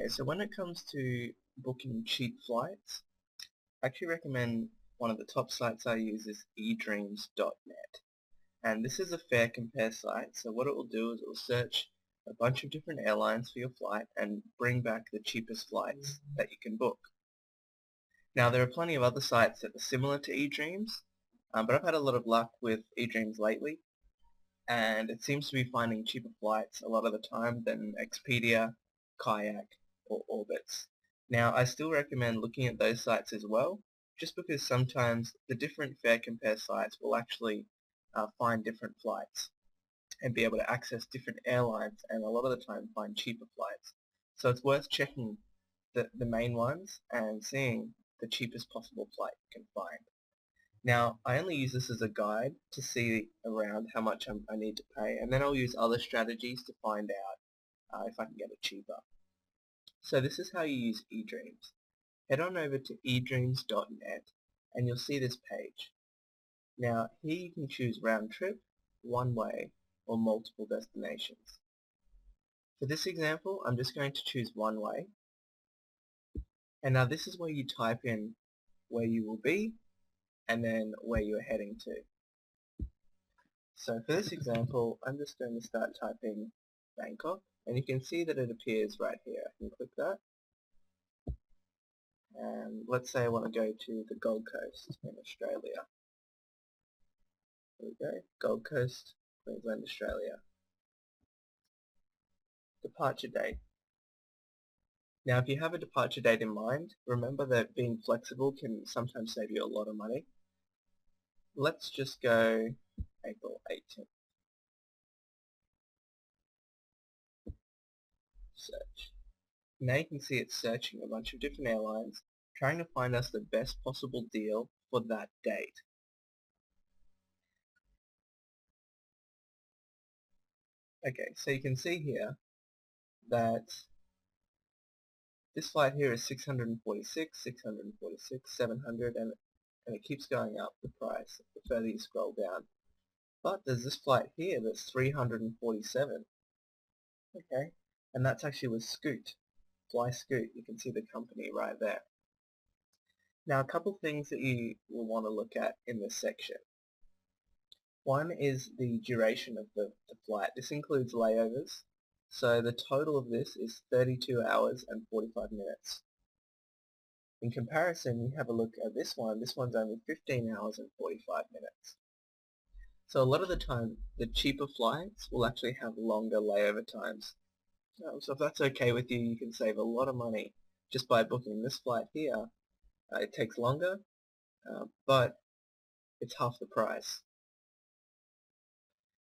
Okay, so when it comes to booking cheap flights, I actually recommend one of the top sites I use is edreams.net. And this is a fare compare site, so what it will do is it will search a bunch of different airlines for your flight and bring back the cheapest flights that you can book. Now there are plenty of other sites that are similar to eDreams, but I've had a lot of luck with eDreams lately, and it seems to be finding cheaper flights a lot of the time than Expedia, Kayak, or Orbitz. Now I still recommend looking at those sites as well, just because sometimes the different fare compare sites will actually find different flights and be able to access different airlines and a lot of the time find cheaper flights. So it's worth checking the main ones and seeing the cheapest possible flight you can find. Now, I only use this as a guide to see around how much I need to pay, and then I'll use other strategies to find out if I can get it cheaper. So this is how you use eDreams. Head on over to edreams.net and you'll see this page. Now, here you can choose round trip, one way, or multiple destinations. For this example, I'm just going to choose one way. And now this is where you type in where you will be and then where you're heading to. So for this example, I'm just going to start typing Bangkok, and you can see that it appears right here. I can click that. And let's say I want to go to the Gold Coast in Australia. There we go, Gold Coast, Queensland, Australia. Departure date. Now if you have a departure date in mind, remember that being flexible can sometimes save you a lot of money. Let's just go April 18th. Search. Now you can see it's searching a bunch of different airlines, trying to find us the best possible deal for that date. Okay, so you can see here that this flight here is 646, 646, 700, and it keeps going up, the price, the further you scroll down. But there's this flight here that's 347. Okay, and that's actually with Scoot. Fly Scoot, you can see the company right there. Now a couple things that you will want to look at in this section. One is the duration of the flight. This includes layovers. So the total of this is 32 hours and 45 minutes. In comparison, you have a look at this one. This one's only 15 hours and 45 minutes. So a lot of the time, the cheaper flights will actually have longer layover times. So if that's okay with you, you can save a lot of money just by booking this flight here. It takes longer, but it's half the price.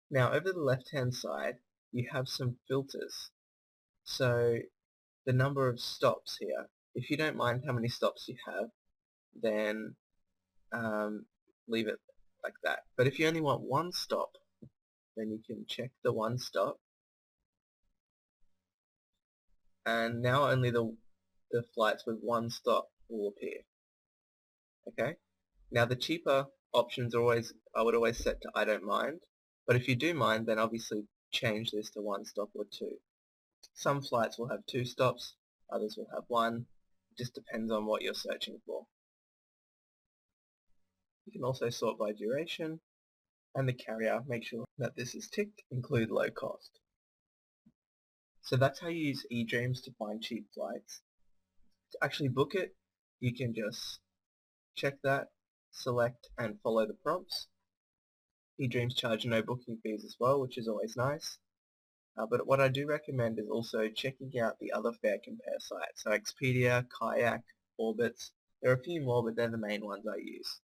Now over the left hand side you have some filters. So the number of stops here, if you don't mind how many stops you have, then leave it like that. But if you only want one stop, then you can check the one stop, and now only the flights with one stop will appear. Okay, now the cheaper options are always, I would always set to I don't mind, but if you do mind, then obviously change this to one stop or two. Some flights will have two stops, others will have one. It just depends on what you're searching for. You can also sort by duration, and the carrier, make sure that this is ticked, include low cost. So that's how you use eDreams to find cheap flights. To actually book it, you can just check that, select and follow the prompts. eDreams charge no booking fees as well, which is always nice. But what I do recommend is also checking out the other fare compare sites, so Expedia, Kayak, Orbitz. There are a few more, but they're the main ones I use.